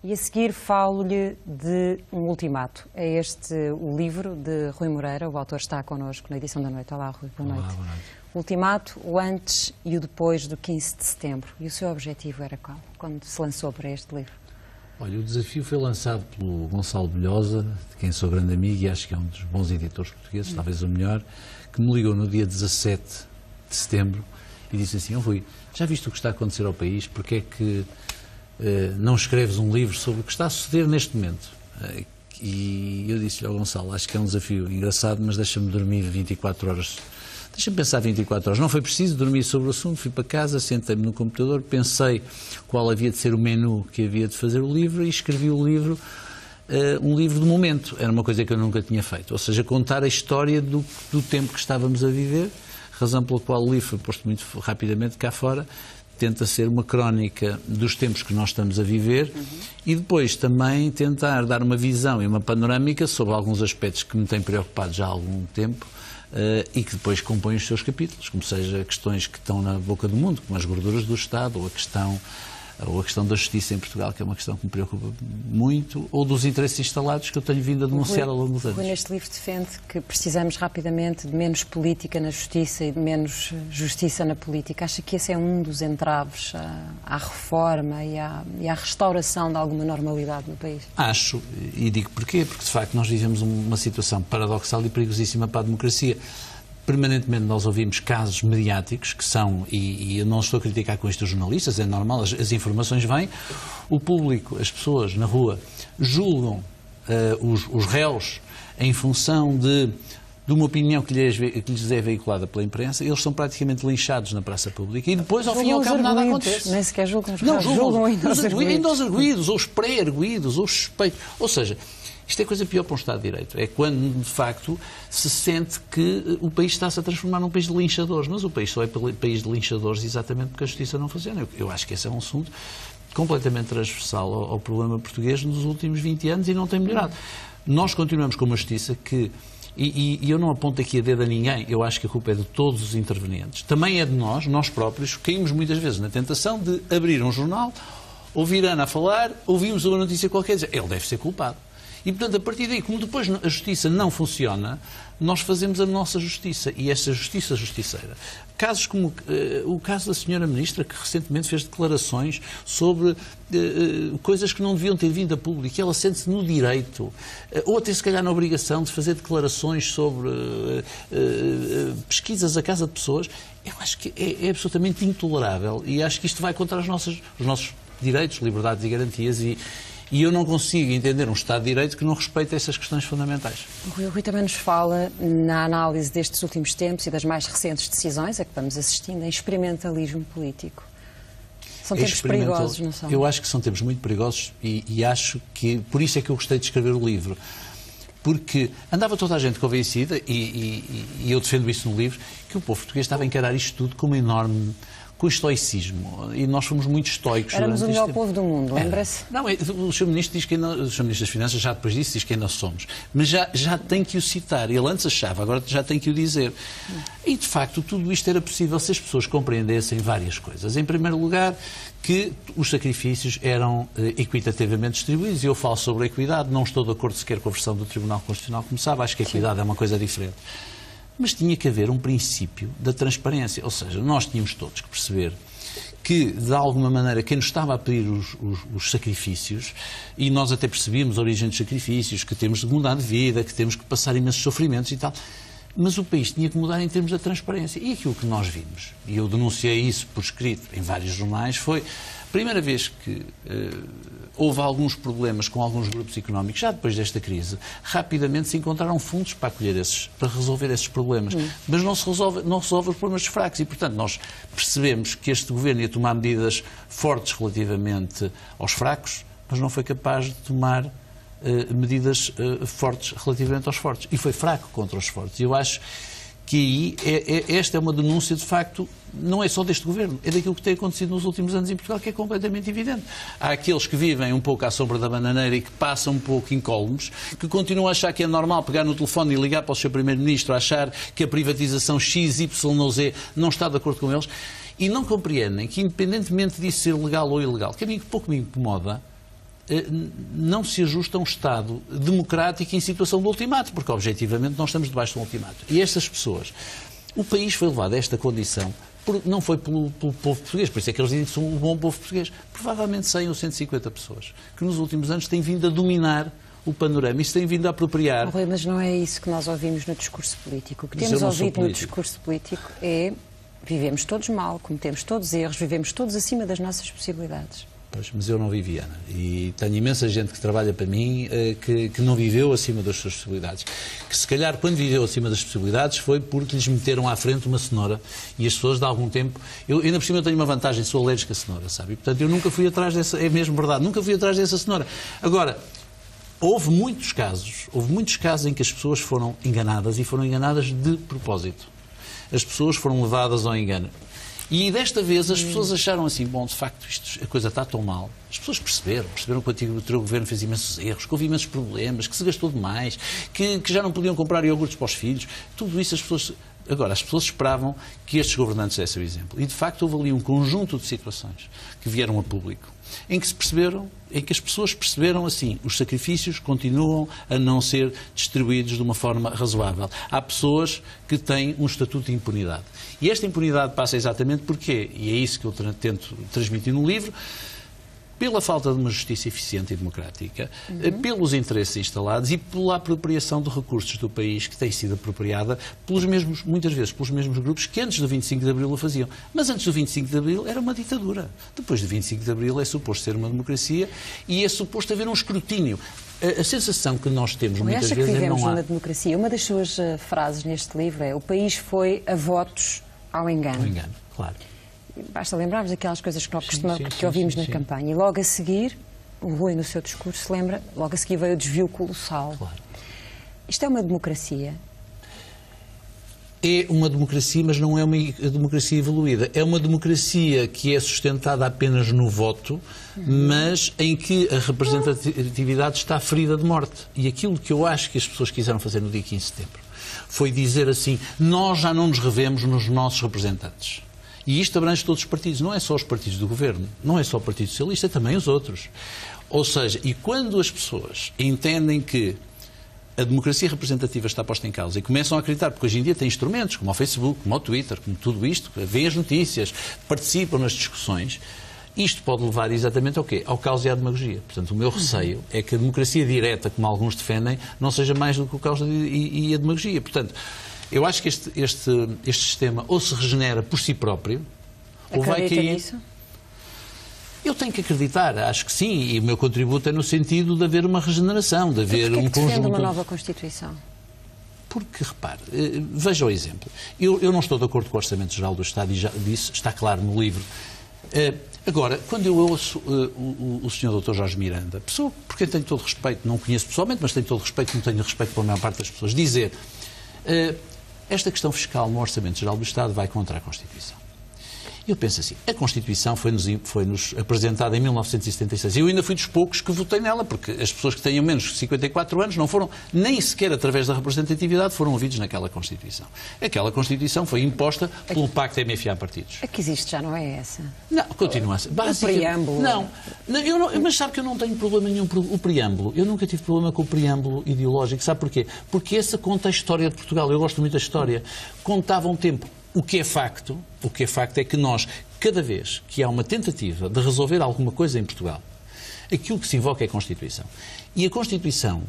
E a seguir falo-lhe de um ultimato. É este o livro de Rui Moreira, o autor está connosco na edição da noite. Olá, Rui, boa noite. Olá, boa noite. O ultimato, o antes e o depois do 15 de setembro. E o seu objetivo era qual, quando se lançou para este livro? Olha, o desafio foi lançado pelo Gonçalo Bilhosa, de quem sou grande amigo e acho que é um dos bons editores portugueses, talvez o melhor, que me ligou no dia 17 de setembro e disse assim: Rui, já viste o que está a acontecer ao país? Porque é que não escreves um livro sobre o que está a suceder neste momento? E eu disse-lhe ao Gonçalo: acho que é um desafio engraçado, mas deixa-me dormir 24 horas. Deixa-me pensar 24 horas. Não foi preciso dormir sobre o assunto, fui para casa, sentei-me no computador, pensei qual havia de ser o menu que havia de fazer o livro e escrevi o livro, um livro do momento. Era uma coisa que eu nunca tinha feito. Ou seja, contar a história do tempo que estávamos a viver, razão pela qual o livro foi posto muito rapidamente cá fora. Tenta ser uma crónica dos tempos que nós estamos a viver e depois também tentar dar uma visão e uma panorâmica sobre alguns aspectos que me têm preocupado já há algum tempo e que depois compõem os seus capítulos, como seja questões que estão na boca do mundo, como as gorduras do Estado, ou a questão da justiça em Portugal, que é uma questão que me preocupa muito, ou dos interesses instalados que eu tenho vindo a denunciar ao longo dos anos. Rui, neste livro defende que precisamos rapidamente de menos política na justiça e de menos justiça na política. Acha que esse é um dos entraves à reforma e à restauração de alguma normalidade no país? Acho, e digo porquê, porque de facto nós vivemos uma situação paradoxal e perigosíssima para a democracia. Permanentemente nós ouvimos casos mediáticos que são, e eu não estou a criticar com isto os jornalistas, é normal, as informações vêm, o público, as pessoas na rua, julgam os réus em função de uma opinião que lhes é veiculada pela imprensa, eles são praticamente linchados na praça pública e depois, ao fim e ao cabo, nada acontece. Nem sequer julgam os réus, julgam ainda os arguidos, ou os pré-arguidos, ou os suspeitos. Ou seja, isto é coisa pior para um Estado de Direito. É quando, de facto, se sente que o país está-se a transformar num país de linchadores. Mas o país só é país de linchadores exatamente porque a justiça não funciona. Eu acho que esse é um assunto completamente transversal ao problema português nos últimos 20 anos e não tem melhorado. Nós continuamos com uma justiça que... E eu não aponto aqui a dedo a ninguém, eu acho que a culpa é de todos os intervenientes. Também é de nós próprios, caímos muitas vezes na tentação de abrir um jornal, ouvir Ana a falar, ouvimos uma notícia qualquer e dizer, ele deve ser culpado. E, portanto, a partir daí, como depois a justiça não funciona, nós fazemos a nossa justiça. E essa justiça justiceira. Casos como o caso da senhora Ministra, que recentemente fez declarações sobre coisas que não deviam ter vindo a público. E ela sente-se no direito, ou até se calhar na obrigação de fazer declarações sobre pesquisas à casa de pessoas. Eu acho que é absolutamente intolerável. E acho que isto vai contra os nossos direitos, liberdades e garantias. E eu não consigo entender um Estado de Direito que não respeite essas questões fundamentais. O Rui também nos fala, na análise destes últimos tempos e das mais recentes decisões a que vamos assistindo, em experimentalismo político. São tempos perigosos, não são? Eu acho que são tempos muito perigosos e acho que... Por isso é que eu gostei de escrever o livro. Porque andava toda a gente convencida, e eu defendo isso no livro, que o povo português estava a encarar isto tudo com estoicismo. E nós fomos muito estoicos. Éramos o melhor povo do mundo, lembra-se? Não, o Sr. Ministro diz que ainda, o Sr. Ministro das Finanças já depois disso diz que ainda somos. Mas já tem que o citar. Ele antes achava, agora já tem que o dizer. E, de facto, tudo isto era possível se as pessoas compreendessem várias coisas. Em primeiro lugar, que os sacrifícios eram equitativamente distribuídos. E eu falo sobre a equidade. Não estou de acordo sequer com a versão do Tribunal Constitucional, como sabe. Acho que a equidade é uma coisa diferente. Mas tinha que haver um princípio da transparência. Ou seja, nós tínhamos todos que perceber que, de alguma maneira, quem nos estava a pedir os sacrifícios, e nós até percebíamos a origem dos sacrifícios, que temos de mudar de vida, que temos que passar imensos sofrimentos e tal, mas o país tinha que mudar em termos da transparência. E aquilo que nós vimos, e eu denunciei isso por escrito em vários jornais, foi a primeira vez que houve alguns problemas com alguns grupos económicos, já depois desta crise, rapidamente se encontraram fundos para para resolver esses problemas. Mas não se resolve os problemas dos fracos e, portanto, nós percebemos que este governo ia tomar medidas fortes relativamente aos fracos, mas não foi capaz de tomar medidas fortes relativamente aos fortes. E foi fraco contra os fortes. E eu acho que aí esta é uma denúncia, de facto, não é só deste governo, é daquilo que tem acontecido nos últimos anos em Portugal, que é completamente evidente. Há aqueles que vivem um pouco à sombra da bananeira e que passam um pouco incólumes, que continuam a achar que é normal pegar no telefone e ligar para o seu Primeiro-Ministro, achar que a privatização X, Y ou Z não está de acordo com eles, e não compreendem que, independentemente disso ser legal ou ilegal, que a mim pouco me incomoda, não se ajusta a um Estado democrático em situação de ultimato, porque objetivamente nós estamos debaixo de um ultimato. E estas pessoas, o país foi levado a esta condição, não foi pelo povo português, por isso é que eles dizem que são um bom povo português, provavelmente 100 ou 150 pessoas, que nos últimos anos têm vindo a dominar o panorama. Isso tem vindo a apropriar... Rui, mas não é isso que nós ouvimos no discurso político. O que temos ouvido no discurso político é vivemos todos mal, cometemos todos erros, vivemos todos acima das nossas possibilidades. Pois, mas eu não vivi, Ana. E tenho imensa gente que trabalha para mim que não viveu acima das suas possibilidades. Que se calhar quando viveu acima das possibilidades foi porque lhes meteram à frente uma cenoura e as pessoas de algum tempo... Ainda por cima eu tenho uma vantagem, sou alérgico a cenoura, sabe? E, portanto, eu nunca fui atrás dessa... É mesmo verdade, nunca fui atrás dessa cenoura. Agora, houve muitos casos em que as pessoas foram enganadas e foram enganadas de propósito. As pessoas foram levadas ao engano. E desta vez as pessoas acharam assim, bom, de facto a coisa está tão mal. As pessoas perceberam que o anterior governo fez imensos erros, que houve imensos problemas, que se gastou demais, que já não podiam comprar iogurtes para os filhos. Tudo isso as pessoas... Agora, as pessoas esperavam que estes governantes dessem o exemplo. E, de facto, houve ali um conjunto de situações que vieram a público, em que as pessoas perceberam assim, os sacrifícios continuam a não ser distribuídos de uma forma razoável. Há pessoas que têm um estatuto de impunidade. E esta impunidade passa exatamente porquê? E é isso que eu tento transmitir no livro. Pela falta de uma justiça eficiente e democrática, pelos interesses instalados e pela apropriação de recursos do país que tem sido apropriada muitas vezes pelos mesmos grupos que antes do 25 de Abril o faziam. Mas antes do 25 de Abril era uma ditadura. Depois do 25 de Abril é suposto ser uma democracia e é suposto haver um escrutínio. A sensação que nós temos muitas vezes é que não há... vivemos numa democracia. Uma das suas frases neste livro é: o país foi a votos ao engano. Ao engano, claro. Basta lembrarmos daquelas coisas que ouvimos na campanha. E logo a seguir, o Rui no seu discurso se lembra, logo a seguir veio o desvio colossal. Claro. Isto é uma democracia? É uma democracia, mas não é uma democracia evoluída. É uma democracia que é sustentada apenas no voto, mas em que a representatividade está ferida de morte. E aquilo que eu acho que as pessoas quiseram fazer no dia 15 de setembro foi dizer assim: nós já não nos revemos nos nossos representantes. E isto abrange todos os partidos, não é só os partidos do governo, não é só o Partido Socialista, é também os outros. Ou seja, e quando as pessoas entendem que a democracia representativa está posta em causa e começam a acreditar, porque hoje em dia tem instrumentos como o Facebook, como o Twitter, como tudo isto, veem as notícias, participam nas discussões, isto pode levar exatamente ao quê? Ao caos e à demagogia. Portanto, o meu receio é que a democracia direta, como alguns defendem, não seja mais do que o caos e a demagogia. Portanto, eu acho que este sistema ou se regenera por si próprio, ou vai cair... Nisso? Eu tenho que acreditar, acho que sim, e o meu contributo é no sentido de haver uma regeneração, de haver um conjunto... defende uma nova Constituição? Porque, repare, veja o exemplo. Eu não estou de acordo com o Orçamento Geral do Estado, e já disse, está claro no livro. Agora, quando eu ouço o Sr. Dr. Jorge Miranda, pessoa por quem tenho todo respeito, não conheço pessoalmente, mas tenho todo respeito, como tenho respeito pela maior parte das pessoas, dizer... esta questão fiscal no Orçamento Geral do Estado vai contra a Constituição. Eu penso assim, a Constituição foi-nos apresentada em 1976. Eu ainda fui dos poucos que votei nela, porque as pessoas que tenham menos de 54 anos não foram, nem sequer através da representatividade, foram ouvidos naquela Constituição. Aquela Constituição foi imposta pelo Pacto MFA Partidos. A que existe já não é essa? Não, continua a ser. O preâmbulo. Não, mas sabe que eu não tenho problema nenhum com o preâmbulo. Eu nunca tive problema com o preâmbulo ideológico. Sabe porquê? Porque essa conta a história de Portugal. Eu gosto muito da história. Contava um tempo. O que é facto é que nós, cada vez que há uma tentativa de resolver alguma coisa em Portugal, aquilo que se invoca é a Constituição. E a Constituição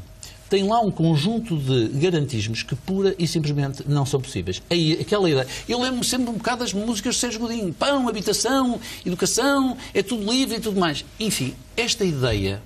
tem lá um conjunto de garantismos que pura e simplesmente não são possíveis. Aí, aquela ideia... Eu lembro-me sempre um bocado das músicas de Sérgio Godinho. Pão, habitação, educação, é tudo livre e tudo mais. Enfim, esta ideia,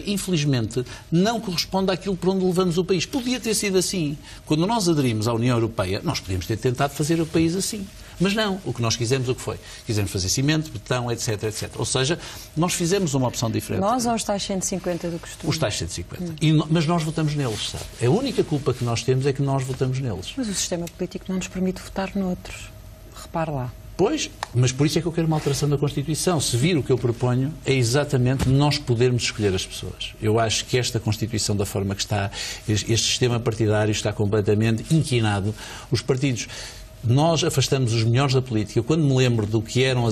infelizmente, não corresponde àquilo por onde levamos o país. Podia ter sido assim. Quando nós aderimos à União Europeia, nós podíamos ter tentado fazer o país assim. Mas não. O que nós quisemos, o que foi? Quisemos fazer cimento, betão, etc, etc. Ou seja, nós fizemos uma opção diferente. Nós ou os tais 150 do costume? Os tais 150. Mas nós votamos neles, sabe? A única culpa que nós temos é que nós votamos neles. Mas o sistema político não nos permite votar noutros. Repare lá. Pois, mas por isso é que eu quero uma alteração da Constituição. Se vir o que eu proponho, é exatamente nós podermos escolher as pessoas. Eu acho que esta Constituição, da forma que está, este sistema partidário está completamente inquinado. Os partidos nós afastamos os melhores da política. Quando me lembro do que eram a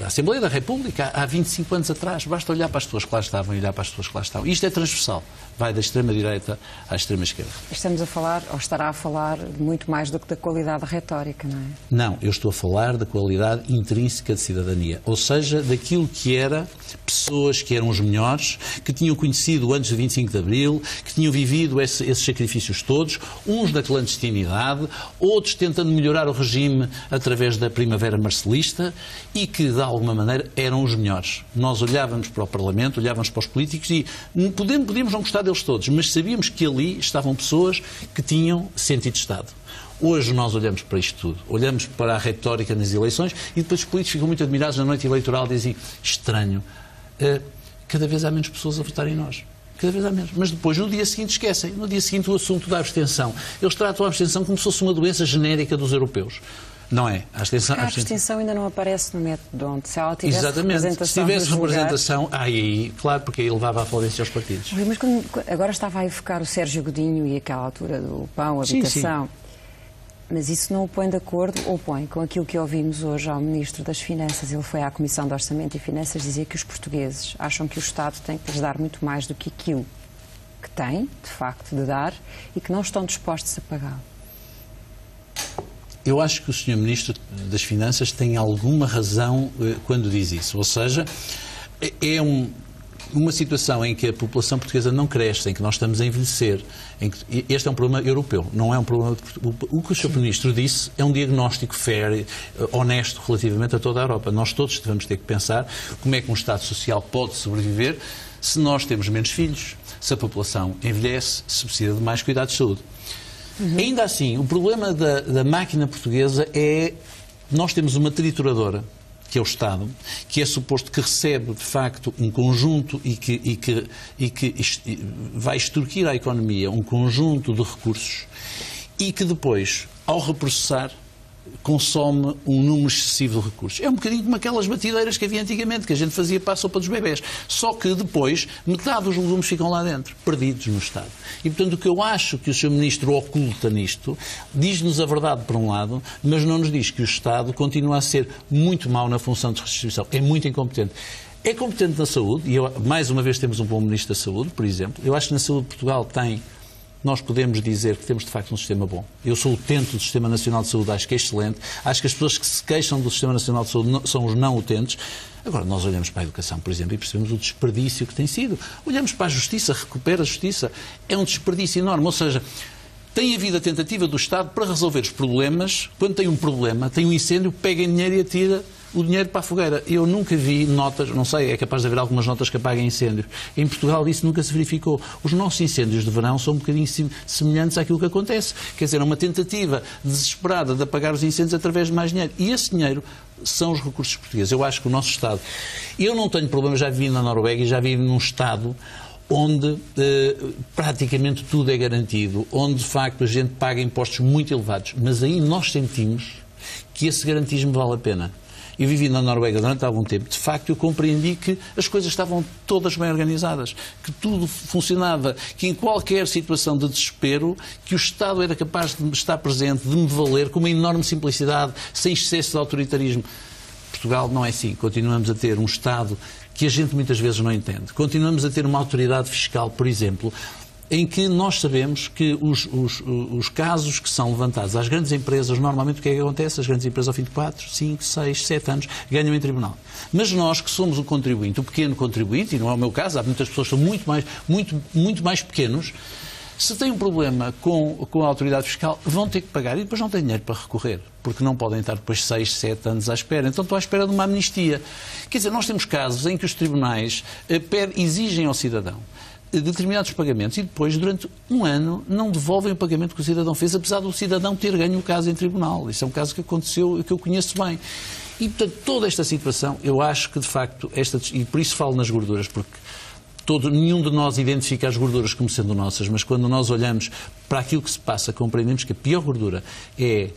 Assembleia da República há 25 anos atrás, basta olhar para as pessoas que lá estavam e olhar para as pessoas que lá estão. Isto é transversal. Vai da extrema-direita à extrema-esquerda. Estamos a falar, ou estará a falar, muito mais do que da qualidade retórica, não é? Não, eu estou a falar da qualidade intrínseca de cidadania. Ou seja, daquilo que era pessoas que eram os melhores, que tinham conhecido antes de 25 de Abril, que tinham vivido esses sacrifícios todos, uns na clandestinidade, outros tentando melhorar o regime através da Primavera Marcelista e que, de alguma maneira, eram os melhores. Nós olhávamos para o Parlamento, olhávamos para os políticos e podíamos não gostar deles todos, mas sabíamos que ali estavam pessoas que tinham sentido de Estado. Hoje nós olhamos para isto tudo, olhamos para a retórica nas eleições e depois os políticos ficam muito admirados na noite eleitoral e dizem, estranho, cada vez há menos pessoas a votar em nós. Cada vez há menos. Mas depois, no dia seguinte, esquecem. No dia seguinte, o assunto da abstenção. Eles tratam a abstenção como se fosse uma doença genérica dos europeus. Não é? A abstenção ainda não aparece no método onde se ela tivesse Exatamente. representação. Se tivesse representação, aí, claro, porque aí levava à falência aos partidos. Mas agora estava a evocar o Sérgio Godinho e aquela altura do pão, habitação. Sim. Mas isso não o põe de acordo, ou põe com aquilo que ouvimos hoje ao Ministro das Finanças. Ele foi à Comissão de Orçamento e Finanças dizer que os portugueses acham que o Estado tem que lhes dar muito mais do que aquilo que tem, de facto, de dar, e que não estão dispostos a pagar. Eu acho que o Sr. Ministro das Finanças tem alguma razão quando diz isso. Ou seja, é uma situação em que a população portuguesa não cresce, em que nós estamos a envelhecer. Este é um problema europeu, não é um problema... O que o Sr. Ministro disse é um diagnóstico fair, honesto relativamente a toda a Europa. Nós todos vamos ter que pensar como é que um Estado social pode sobreviver se nós temos menos filhos, se a população envelhece, se precisa de mais cuidados de saúde. Ainda assim, o problema da máquina portuguesa é nós temos uma trituradora, que é o Estado, que é suposto que recebe, de facto, um conjunto e que vai extorquir à economia um conjunto de recursos e que depois, ao reprocessar, consome um número excessivo de recursos. É um bocadinho como aquelas batideiras que havia antigamente, que a gente fazia para a sopa dos bebés. Só que depois, metade dos legumes ficam lá dentro, perdidos no Estado. E, portanto, o que eu acho que o Sr. Ministro oculta nisto, diz-nos a verdade por um lado, mas não nos diz que o Estado continua a ser muito mau na função de redistribuição. É muito incompetente. É competente na saúde, e mais uma vez temos um bom Ministro da Saúde, por exemplo. Eu acho que na saúde de Portugal nós podemos dizer que temos, de facto, um sistema bom. Eu sou utente do Sistema Nacional de Saúde, acho que é excelente. Acho que as pessoas que se queixam do Sistema Nacional de Saúde são os não utentes. Agora, nós olhamos para a educação, por exemplo, e percebemos o desperdício que tem sido. Olhamos para a justiça, recupera a justiça. É um desperdício enorme. Ou seja, tem havido a tentativa do Estado para resolver os problemas. Quando tem um problema, tem um incêndio, pega em dinheiro e atira o dinheiro para a fogueira. Eu nunca vi notas, não sei, é capaz de haver algumas notas que apaguem incêndios. Em Portugal isso nunca se verificou. Os nossos incêndios de verão são um bocadinho semelhantes àquilo que acontece. Quer dizer, é uma tentativa desesperada de apagar os incêndios através de mais dinheiro. E esse dinheiro são os recursos portugueses. Eu acho que o nosso Estado... Eu não tenho problema, já vivi na Noruega e já vivi num Estado onde praticamente tudo é garantido, onde de facto a gente paga impostos muito elevados. Mas aí nós sentimos que esse garantismo vale a pena. Eu vivi na Noruega durante algum tempo. De facto, eu compreendi que as coisas estavam todas bem organizadas, que tudo funcionava, que em qualquer situação de desespero, que o Estado era capaz de estar presente, de me valer com uma enorme simplicidade, sem excesso de autoritarismo. Portugal não é assim. Continuamos a ter um Estado que a gente muitas vezes não entende. Continuamos a ter uma autoridade fiscal, por exemplo, em que nós sabemos que os casos que são levantados às grandes empresas, normalmente o que é que acontece? As grandes empresas ao fim de 4, 5, 6, 7 anos ganham em tribunal. Mas nós que somos o contribuinte, o pequeno contribuinte, e não é o meu caso, há muitas pessoas que são muito mais pequenos, se têm um problema com a autoridade fiscal, vão ter que pagar e depois não têm dinheiro para recorrer, porque não podem estar depois 6, 7 anos à espera. Então estão à espera de uma amnistia. Quer dizer, nós temos casos em que os tribunais exigem ao cidadão determinados pagamentos e depois, durante um ano, não devolvem o pagamento que o cidadão fez, apesar do cidadão ter ganho o caso em tribunal. Isso é um caso que aconteceu e que eu conheço bem. E, portanto, toda esta situação, eu acho que, de facto, e por isso falo nas gorduras, porque nenhum de nós identifica as gorduras como sendo nossas, mas quando nós olhamos para aquilo que se passa, compreendemos que a pior gordura é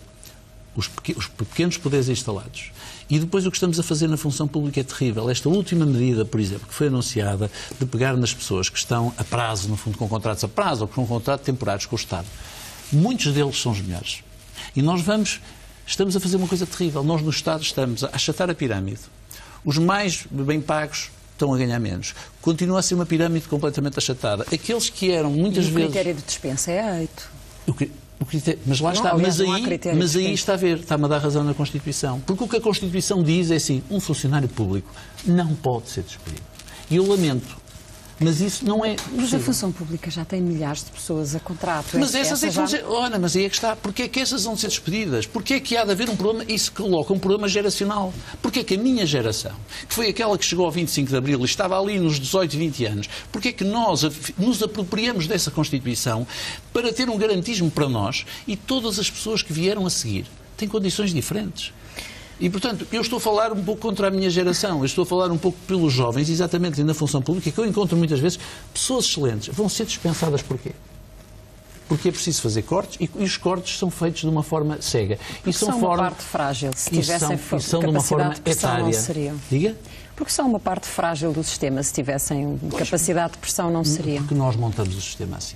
os pequenos poderes instalados. E depois o que estamos a fazer na função pública é terrível. Esta última medida, por exemplo, que foi anunciada, de pegar nas pessoas que estão a prazo, no fundo, com contratos a prazo ou com contratos temporários com o Estado. Muitos deles são os melhores. E nós vamos estamos a fazer uma coisa terrível. Nós, no Estado, estamos a achatar a pirâmide. Os mais bem pagos estão a ganhar menos. Continua a ser uma pirâmide completamente achatada. Aqueles que eram muitas vezes... O critério de dispensa é 8. O critério, mas lá está, mas aí está a ver, está-me a dar razão na Constituição. Porque o que a Constituição diz é assim, um funcionário público não pode ser despedido. E eu lamento, mas isso não é possível. Mas a função pública já tem milhares de pessoas a contrato. Mas essas é que vão ser... Olha, mas aí é que está. Porquê é que essas vão ser despedidas? Porquê é que há de haver um problema? Isso coloca um problema geracional. Porquê é que a minha geração, que foi aquela que chegou ao 25 de Abril e estava ali nos 18, 20 anos, porquê é que nós nos apropriamos dessa Constituição para ter um garantismo para nós e todas as pessoas que vieram a seguir têm condições diferentes? E, portanto, eu estou a falar um pouco contra a minha geração, eu estou a falar um pouco pelos jovens, exatamente na função pública, que eu encontro muitas vezes pessoas excelentes. Vão ser dispensadas porquê? Porque é preciso fazer cortes e os cortes são feitos de uma forma cega. E são uma parte frágil. Se tivessem capacidade de pressão, não seriam. Diga? Porque são uma parte frágil do sistema. Se tivessem capacidade de pressão, não seriam. Porque nós montamos o sistema assim.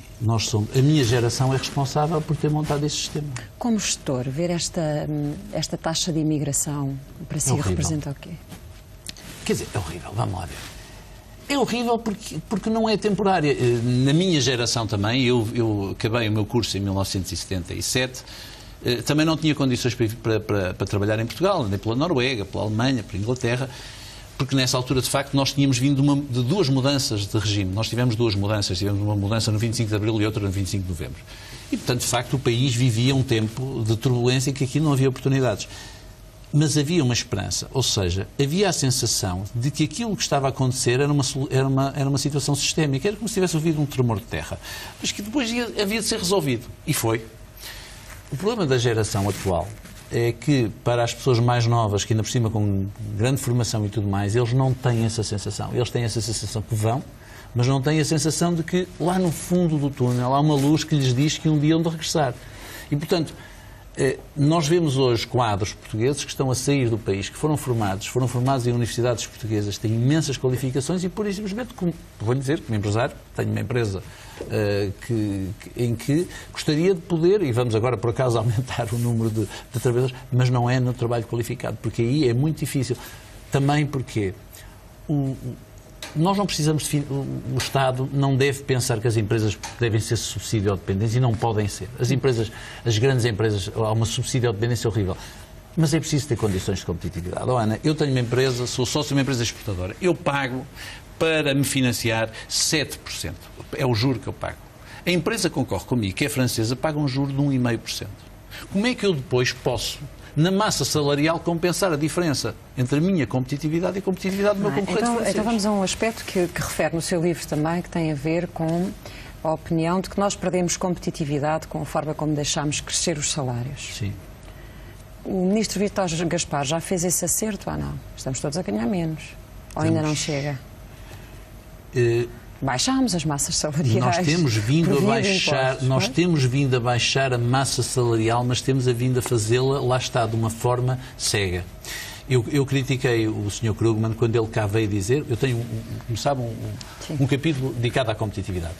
A minha geração é responsável por ter montado esse sistema. Como gestor, ver esta taxa de imigração para si representa o quê? Quer dizer, é horrível. Vamos lá ver. É horrível porque não é temporária. Na minha geração também, eu acabei o meu curso em 1977, também não tinha condições para trabalhar em Portugal, nem pela Noruega, pela Alemanha, pela Inglaterra, porque nessa altura, de facto, nós tínhamos vindo de duas mudanças de regime. Nós tivemos duas mudanças. Tivemos uma mudança no 25 de Abril e outra no 25 de Novembro. E, portanto, de facto, o país vivia um tempo de turbulência em que aqui não havia oportunidades. Mas havia uma esperança. Ou seja, havia a sensação de que aquilo que estava a acontecer era uma situação sistémica. Era como se tivesse havido um tremor de terra. Mas que depois havia de ser resolvido. E foi. O problema da geração atual é que, para as pessoas mais novas, que ainda por cima com grande formação e tudo mais, eles não têm essa sensação. Eles têm essa sensação que vão, mas não têm a sensação de que lá no fundo do túnel há uma luz que lhes diz que um dia hão de regressar. E, portanto, nós vemos hoje quadros portugueses que estão a sair do país, que foram formados em universidades portuguesas, têm imensas qualificações e, por isso, simplesmente, vou-lhe dizer, como empresário, tenho uma empresa em que gostaria de poder, e vamos agora por acaso aumentar o número de trabalhadores, mas não é no trabalho qualificado, porque aí é muito difícil. Também porque nós não precisamos, o Estado não deve pensar que as empresas devem ser subsídio-dependentes e não podem ser. As grandes empresas, há uma subsídio-dependência horrível. Mas é preciso ter condições de competitividade. Ana, eu tenho uma empresa, sou sócio de uma empresa exportadora. Eu pago para me financiar 7%. É o juro que eu pago. A empresa que concorre comigo, que é francesa, paga um juro de 1,5%. Como é que eu depois posso, na massa salarial, compensar a diferença entre a minha competitividade e a competitividade do meu concorrente francês? Então vamos a um aspecto que refere no seu livro também, que tem a ver com a opinião de que nós perdemos competitividade com a forma como deixámos crescer os salários. Sim. O ministro Vítor Gaspar já fez esse acerto ou não? Estamos todos a ganhar menos. Ou ainda não chega? Baixámos as massas salariais. Nós temos vindo a baixar a massa salarial, mas temos vindo a fazê-la, lá está, de uma forma cega. Eu critiquei o Sr. Krugman quando ele cá veio dizer, eu tenho, como sabe, um capítulo dedicado à competitividade.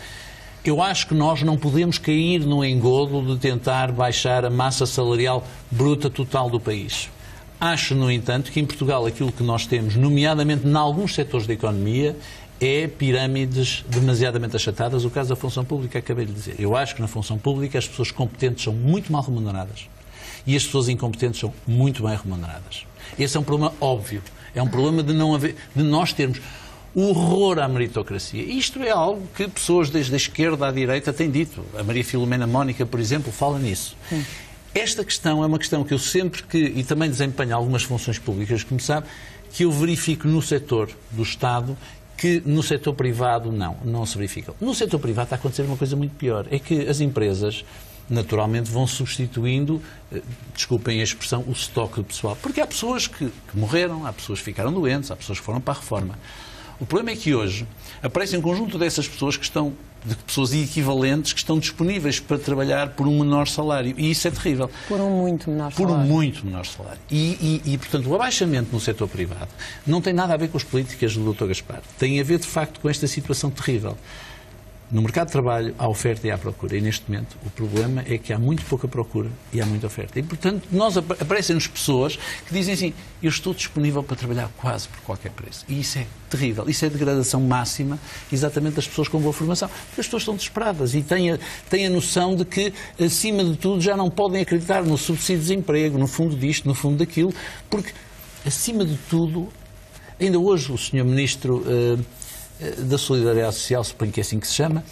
Eu acho que nós não podemos cair no engodo de tentar baixar a massa salarial bruta total do país. Acho, no entanto, que em Portugal aquilo que nós temos, nomeadamente em alguns setores da economia, é pirâmides demasiadamente achatadas. O caso da função pública, acabei de dizer. Eu acho que na função pública as pessoas competentes são muito mal remuneradas e as pessoas incompetentes são muito bem remuneradas. Esse é um problema óbvio. É um problema de nós termos o horror à meritocracia. Isto é algo que pessoas desde a esquerda à direita têm dito. A Maria Filomena Mónica, por exemplo, fala nisso. Sim. Esta questão é uma questão que eu sempre e também desempenho algumas funções públicas, como sabe, que eu verifico no setor do Estado, que no setor privado não se verifica. No setor privado está a acontecer uma coisa muito pior. É que as empresas, naturalmente, vão substituindo, desculpem a expressão, o estoque de pessoal. Porque há pessoas que morreram, há pessoas que ficaram doentes, há pessoas que foram para a reforma. O problema é que hoje aparece um conjunto dessas pessoas de pessoas equivalentes que estão disponíveis para trabalhar por um menor salário. E isso é terrível. Por um muito menor salário. Por um muito menor salário. E, portanto, o abaixamento no setor privado não tem nada a ver com as políticas do Dr. Gaspar. Tem a ver, de facto, com esta situação terrível. No mercado de trabalho há oferta e há procura, e neste momento o problema é que há muito pouca procura e há muita oferta. E, portanto, aparecem-nos pessoas que dizem assim, eu estou disponível para trabalhar quase por qualquer preço. E isso é terrível, isso é degradação máxima exatamente das pessoas com boa formação. Porque as pessoas estão desesperadas e têm a noção de que, acima de tudo, já não podem acreditar no subsídio de desemprego, no fundo disto, no fundo daquilo, porque, acima de tudo, ainda hoje o Sr. Ministro da Solidariedade Social, suponho que é assim que se chama,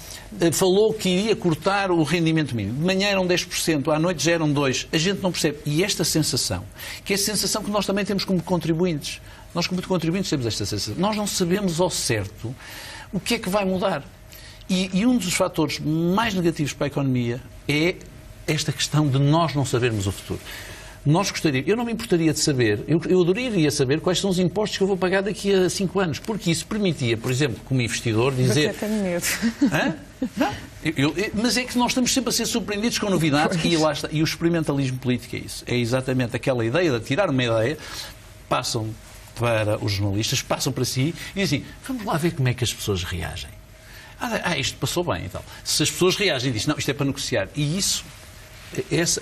falou que iria cortar o rendimento mínimo. De manhã eram 10%, à noite já eram 2%. A gente não percebe. E esta sensação, que é a sensação que nós também temos como contribuintes. Nós, como contribuintes, temos esta sensação. Nós não sabemos ao certo o que é que vai mudar. E um dos fatores mais negativos para a economia é esta questão de nós não sabermos o futuro. Eu não me importaria de saber, eu adoraria saber quais são os impostos que eu vou pagar daqui a 5 anos, porque isso permitia, por exemplo, como investidor, dizer... Mas eu tenho medo. Hã? Não, mas é que nós estamos sempre a ser surpreendidos com novidades e lá está. E o experimentalismo político é isso. É exatamente aquela ideia de tirar uma ideia, passam para os jornalistas, passam para si e dizem, vamos lá ver como é que as pessoas reagem. Isto passou bem e tal. Se as pessoas reagem e dizem, não, isto é para negociar. E isso...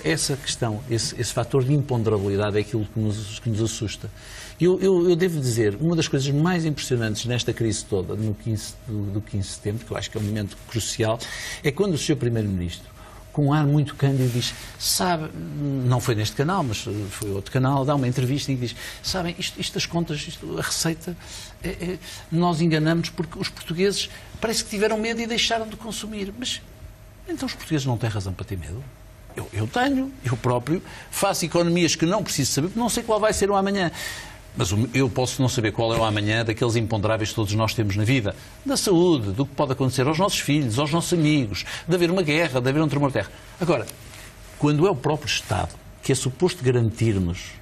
Essa questão, esse fator de imponderabilidade é aquilo que nos assusta. Eu devo dizer, uma das coisas mais impressionantes nesta crise toda, do 15 de setembro, que eu acho que é um momento crucial, é quando o Sr. Primeiro-Ministro, com um ar muito cândido, diz, sabe, não foi neste canal, mas foi outro canal, dá uma entrevista em que diz, sabem, isto das contas, a receita, nós enganamos porque os portugueses parece que tiveram medo e deixaram de consumir. Mas então os portugueses não têm razão para ter medo? Eu próprio faço economias que não preciso saber, porque não sei qual vai ser o amanhã. Mas eu posso não saber qual é o amanhã daqueles imponderáveis que todos nós temos na vida. Da saúde, do que pode acontecer aos nossos filhos, aos nossos amigos, de haver uma guerra, de haver um tremor de terra. Agora, quando é o próprio Estado que é suposto garantir-nos,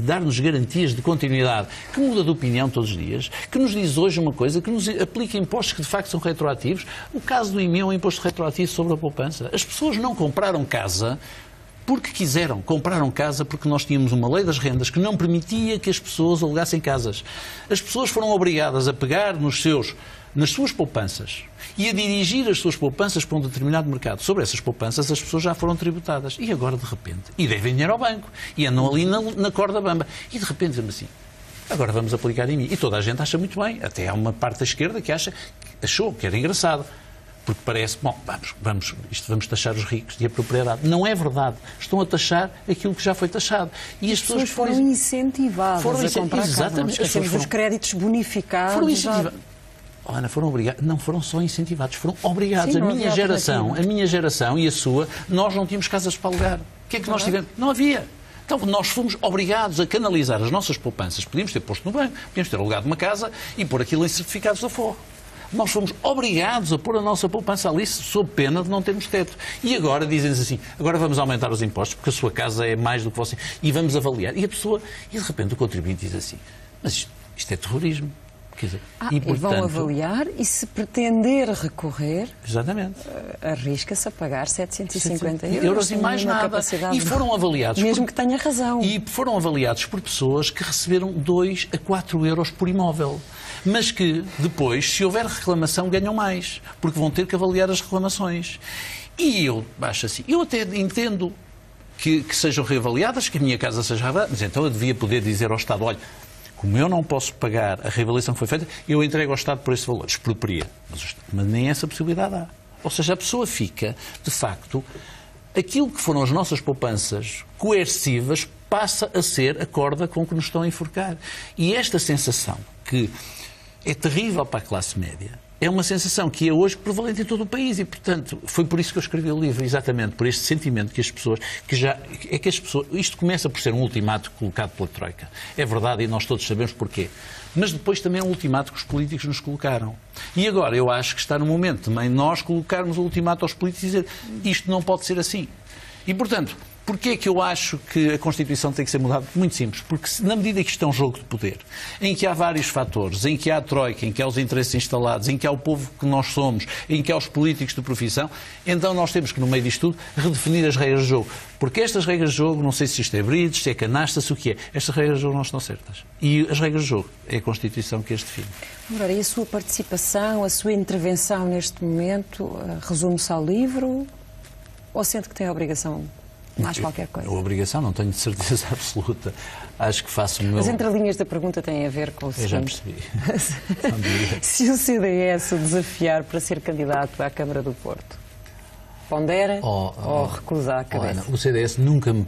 dar-nos garantias de continuidade, que muda de opinião todos os dias, que nos diz hoje uma coisa, que nos aplica impostos que de facto são retroativos. O caso do IMI é um imposto retroativo sobre a poupança. As pessoas não compraram casa porque quiseram, compraram casa porque nós tínhamos uma lei das rendas que não permitia que as pessoas alugassem casas. As pessoas foram obrigadas a pegar nas suas poupanças e a dirigir as suas poupanças para um determinado mercado. Sobre essas poupanças as pessoas já foram tributadas. E agora, de repente, e devem dinheiro ao banco, e andam ali na corda bamba. E de repente dizem assim, agora vamos aplicar em mim. E toda a gente acha muito bem. Até há uma parte da esquerda que achou que era engraçado. Porque parece, bom, vamos taxar os ricos e a propriedade. Não é verdade. Estão a taxar aquilo que já foi taxado. E as pessoas foram incentivadas a comprar casa. Não esquecemos dos créditos bonificados. Foram incentivadas. Ana, foram obrigados. Não foram só incentivados, foram obrigados. Sim, a minha geração e a sua, nós não tínhamos casas para alugar. O que é que nós tivemos? Não havia. Então, nós fomos obrigados a canalizar as nossas poupanças. Podíamos ter posto no banco, podíamos ter alugado uma casa e pôr aquilo em certificados de aforro. Nós fomos obrigados a pôr a nossa poupança ali sob pena de não termos teto. E agora dizem-nos assim, agora vamos aumentar os impostos porque a sua casa é mais do que você e vamos avaliar. E de repente o contribuinte diz assim, mas isto é terrorismo. Quer dizer, e vão avaliar e se pretender recorrer, exatamente, arrisca-se a pagar 750 euros e mais nada. E foram avaliados mesmo que tenha razão. E foram avaliados por pessoas que receberam 2 a 4 euros por imóvel. Mas que depois, se houver reclamação, ganham mais, porque vão ter que avaliar as reclamações. E eu acho assim, eu até entendo que sejam reavaliadas, que a minha casa seja reavaliada, mas então eu devia poder dizer ao Estado, olha, como eu não posso pagar a reavaliação que foi feita, eu entrego ao Estado por esse valor, expropriaria. Mas nem essa possibilidade há. Ou seja, a pessoa fica, de facto, aquilo que foram as nossas poupanças coercivas passa a ser a corda com que nos estão a enforcar. E esta sensação, que é terrível para a classe média, é uma sensação que é hoje prevalente em todo o país e, portanto, foi por isso que eu escrevi o livro, exatamente por este sentimento que as pessoas, isto começa por ser um ultimato colocado pela Troika. É verdade e nós todos sabemos porquê. Mas depois também é um ultimato que os políticos nos colocaram. E agora eu acho que está no momento também nós colocarmos o ultimato aos políticos e dizer isto não pode ser assim. E, portanto, Porquê é que eu acho que a Constituição tem que ser mudada? Muito simples. Porque na medida que isto é um jogo de poder, em que há vários fatores, em que há a troika, em que há os interesses instalados, em que há o povo que nós somos, em que há os políticos de profissão, então nós temos que, no meio disto tudo, redefinir as regras de jogo. Porque estas regras de jogo, não sei se isto é bridge, se é canasta, se o que é, estas regras de jogo não estão certas. E as regras de jogo é a Constituição que as define. Agora, e a sua participação, a sua intervenção neste momento, resume-se ao livro ou sente que tem a obrigação mais qualquer coisa? A obrigação, não tenho certeza absoluta. Acho que faço o meu... As entrelinhas da pergunta têm a ver com o seguinte. Eu já percebi. Se o CDS o desafiar para ser candidato à Câmara do Porto, pondera ou recusa a cabeça? O CDS nunca me...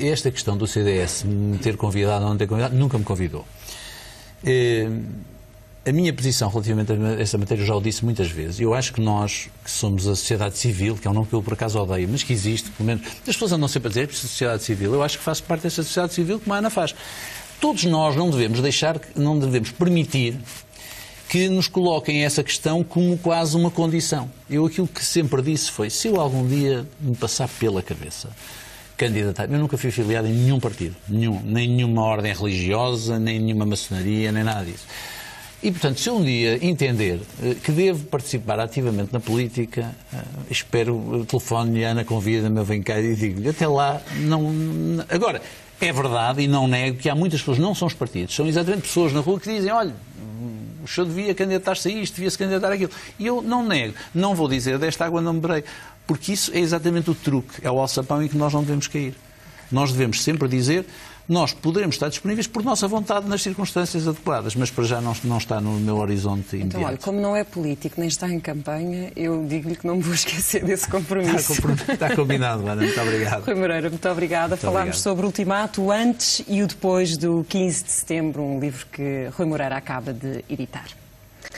Esta questão do CDS me ter convidado ou não ter convidado, nunca me convidou. A minha posição relativamente a esta matéria eu já o disse muitas vezes. Eu acho que nós, que somos a sociedade civil, que é um nome que eu por acaso odeio, mas que existe, pelo menos, as pessoas andam sempre a dizer, sociedade civil, eu acho que faço parte dessa sociedade civil como a Ana faz. Todos nós não devemos permitir que nos coloquem essa questão como quase uma condição. Eu aquilo que sempre disse foi, se eu algum dia me passar pela cabeça candidatar, eu nunca fui filiado em nenhum partido, nem nenhuma ordem religiosa, nem nenhuma maçonaria, nem nada disso. E, portanto, se eu um dia entender que devo participar ativamente na política, espero, telefone-me, Ana, convida-me, eu venho cá e digo-lhe, até lá, não... Agora, é verdade, e não nego, que há muitas pessoas, não são os partidos, são exatamente pessoas na rua que dizem, olha, o senhor devia candidatar-se a isto, devia-se candidatar àquilo. E eu não nego, não vou dizer, desta água não beberei, porque isso é exatamente o truque, é o alçapão em que nós não devemos cair. Nós devemos sempre dizer... Nós poderemos estar disponíveis por nossa vontade nas circunstâncias adequadas, mas para já não está no meu horizonte imediato. Então, olha, como não é político nem está em campanha, eu digo-lhe que não me vou esquecer desse compromisso. Está combinado, Ana. Muito obrigado. Rui Moreira, muito obrigada. Falámos sobre o ultimato, o antes e o depois do 15 de setembro, um livro que Rui Moreira acaba de editar.